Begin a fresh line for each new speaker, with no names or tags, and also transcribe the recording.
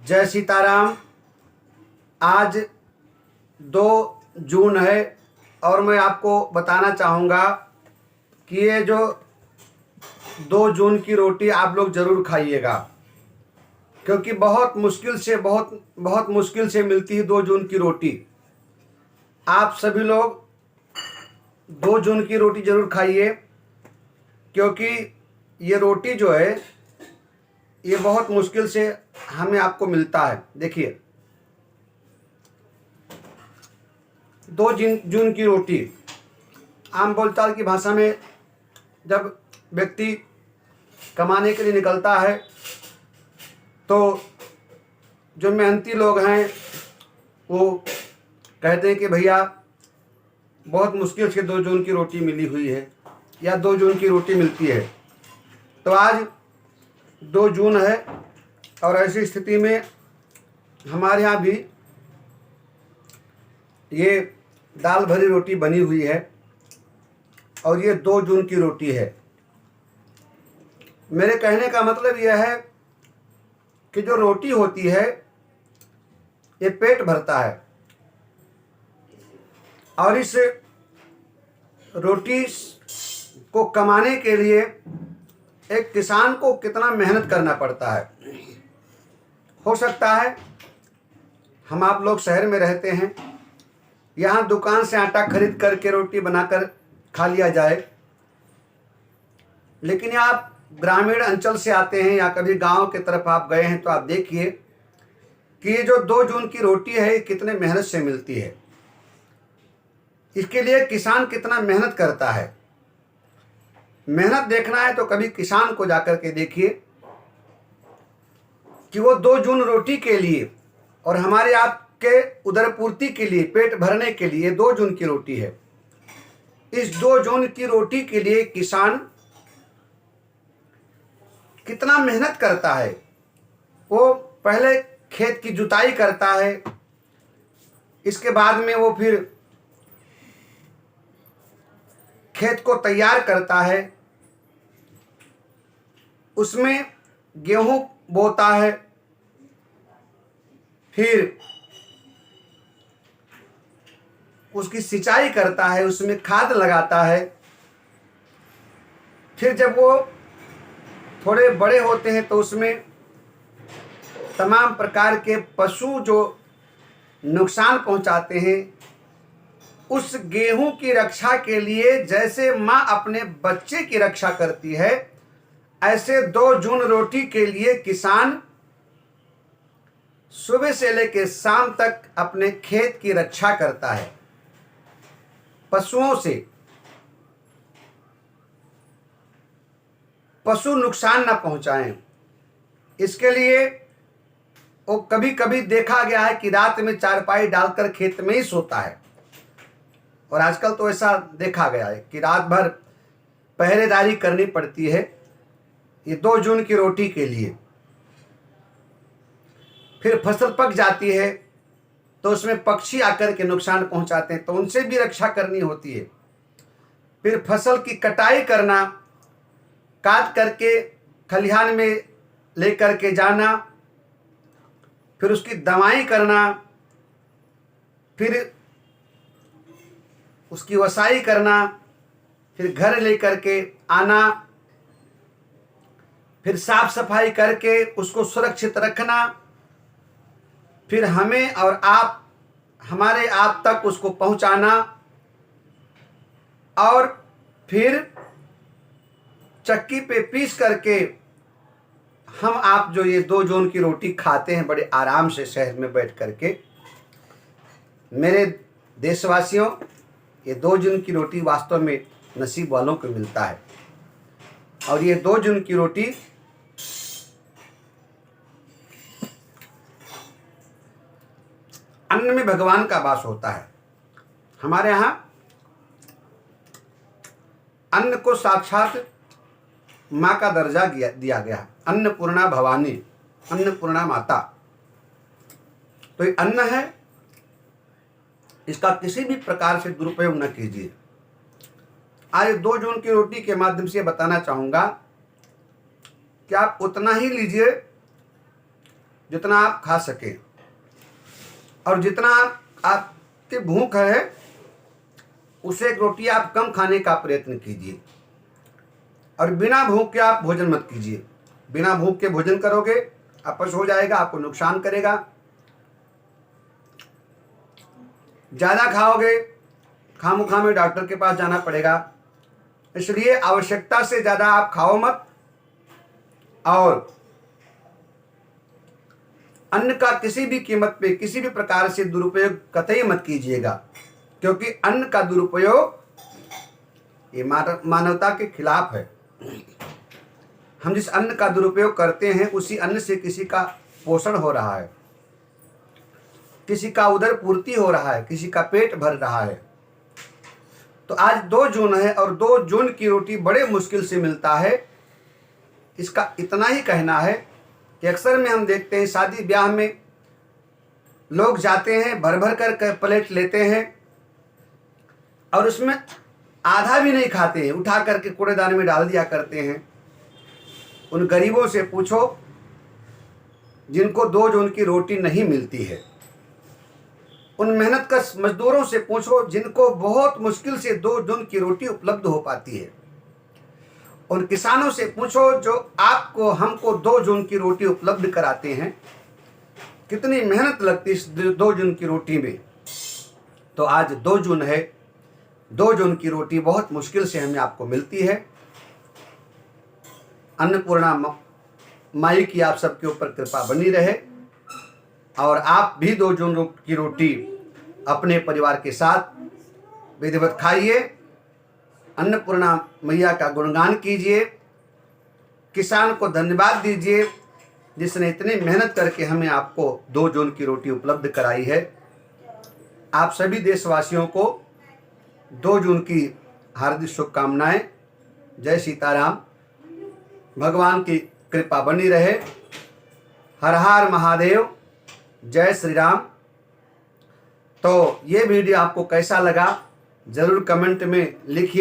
जय सीताराम। आज 2 जून है और मैं आपको बताना चाहूँगा कि ये जो 2 जून की रोटी आप लोग ज़रूर खाइएगा, क्योंकि बहुत मुश्किल से मिलती है 2 जून की रोटी। आप सभी लोग 2 जून की रोटी ज़रूर खाइए, क्योंकि ये रोटी जो है ये बहुत मुश्किल से हमें आपको मिलता है। देखिए, 2 जून की रोटी आम बोलचाल की भाषा में जब व्यक्ति कमाने के लिए निकलता है तो जो मेहनती लोग हैं वो कहते हैं कि भैया बहुत मुश्किल से 2 जून की रोटी मिली हुई है या 2 जून की रोटी मिलती है। तो आज 2 जून है और ऐसी स्थिति में हमारे यहाँ भी ये दाल भरी रोटी बनी हुई है और ये 2 जून की रोटी है। मेरे कहने का मतलब यह है कि जो रोटी होती है ये पेट भरता है, और इस रोटी को कमाने के लिए एक किसान को कितना मेहनत करना पड़ता है। हो सकता है हम आप लोग शहर में रहते हैं, यहाँ दुकान से आटा खरीद करके रोटी बनाकर खा लिया जाए, लेकिन आप ग्रामीण अंचल से आते हैं या कभी गांव के तरफ आप गए हैं तो आप देखिए कि ये जो 2 जून की रोटी है ये कितने मेहनत से मिलती है। इसके लिए किसान कितना मेहनत करता है। मेहनत देखना है तो कभी किसान को जाकर के देखिए कि वो 2 जून रोटी के लिए और हमारे आपके उदरपूर्ति के लिए, पेट भरने के लिए 2 जून की रोटी है। इस 2 जून की रोटी के लिए किसान कितना मेहनत करता है। वो पहले खेत की जुताई करता है, इसके बाद में वो फिर खेत को तैयार करता है, उसमें गेहूं बोता है, फिर उसकी सिंचाई करता है, उसमें खाद लगाता है। फिर जब वो थोड़े बड़े होते हैं तो उसमें तमाम प्रकार के पशु जो नुकसान पहुंचाते हैं, उस गेहूं की रक्षा के लिए जैसे माँ अपने बच्चे की रक्षा करती है, ऐसे 2 जून रोटी के लिए किसान सुबह से लेकर शाम तक अपने खेत की रक्षा करता है। पशुओं से पशु नुकसान ना पहुंचाएं, इसके लिए वो कभी कभी देखा गया है कि रात में चारपाई डालकर खेत में ही सोता है। और आजकल तो ऐसा देखा गया है कि रात भर पहरेदारी करनी पड़ती है ये 2 जून की रोटी के लिए। फिर फसल पक जाती है तो उसमें पक्षी आकर के नुकसान पहुंचाते हैं, तो उनसे भी रक्षा करनी होती है। फिर फसल की कटाई करना, काट करके खलिहान में लेकर के जाना, फिर उसकी दवाई करना, फिर उसकी वसाई करना, फिर घर लेकर के आना, फिर साफ सफाई करके उसको सुरक्षित रखना, फिर हमें और हमारे आप तक उसको पहुंचाना, और फिर चक्की पे पीस करके हम आप जो ये 2 जून की रोटी खाते हैं बड़े आराम से शहर में बैठ करके। मेरे देशवासियों, ये 2 जून की रोटी वास्तव में नसीब वालों को मिलता है। और ये 2 जून की रोटी अन्न में भगवान का वास होता है। हमारे यहाँ अन्न को साक्षात माँ का दर्जा दिया गया, अन्नपूर्णा भवानी, अन्नपूर्णा माता। तो ये अन्न है, इसका किसी भी प्रकार से दुरुपयोग न कीजिए। आज 2 जून की रोटी के माध्यम से बताना चाहूंगा कि आप उतना ही लीजिए जितना आप खा सकें, और जितना आपके भूख है उसे एक रोटी आप कम खाने का प्रयत्न कीजिए, और बिना भूख के आप भोजन मत कीजिए। बिना भूख के भोजन करोगे अपच हो जाएगा, आपको नुकसान करेगा। ज़्यादा खाओगे खामोखा में डॉक्टर के पास जाना पड़ेगा। इसलिए आवश्यकता से ज़्यादा आप खाओ मत, और अन्न का किसी भी कीमत पे किसी भी प्रकार से दुरुपयोग कतई मत कीजिएगा, क्योंकि अन्न का दुरुपयोग ये मानवता के खिलाफ है। हम जिस अन्न का दुरुपयोग करते हैं उसी अन्न से किसी का पोषण हो रहा है, किसी का उदर पूर्ति हो रहा है, किसी का पेट भर रहा है। तो आज 2 जून है और 2 जून की रोटी बड़े मुश्किल से मिलता है। इसका इतना ही कहना है कि अक्सर में हम देखते हैं शादी ब्याह में लोग जाते हैं, भर भर कर प्लेट लेते हैं और उसमें आधा भी नहीं खाते हैं, उठा करके कूड़ेदान में डाल दिया करते हैं। उन गरीबों से पूछो जिनको 2 जून की रोटी नहीं मिलती है। उन मेहनतकश मजदूरों से पूछो जिनको बहुत मुश्किल से 2 जून की रोटी उपलब्ध हो पाती है। उन किसानों से पूछो जो आपको हमको 2 जून की रोटी उपलब्ध कराते हैं, कितनी मेहनत लगती इस 2 जून की रोटी में। तो आज 2 जून है, 2 जून की रोटी बहुत मुश्किल से हमें आपको मिलती है। अन्नपूर्णा माई की आप सबके ऊपर कृपा बनी रहे, और आप भी 2 जून की रोटी अपने परिवार के साथ विधिवत खाइए, अन्नपूर्णा मैया का गुणगान कीजिए, किसान को धन्यवाद दीजिए जिसने इतनी मेहनत करके हमें आपको 2 जून की रोटी उपलब्ध कराई है। आप सभी देशवासियों को 2 जून की हार्दिक शुभकामनाएं। जय सीताराम, भगवान की कृपा बनी रहे। हर हर महादेव, जय श्री राम। तो ये वीडियो आपको कैसा लगा ज़रूर कमेंट में लिखिए।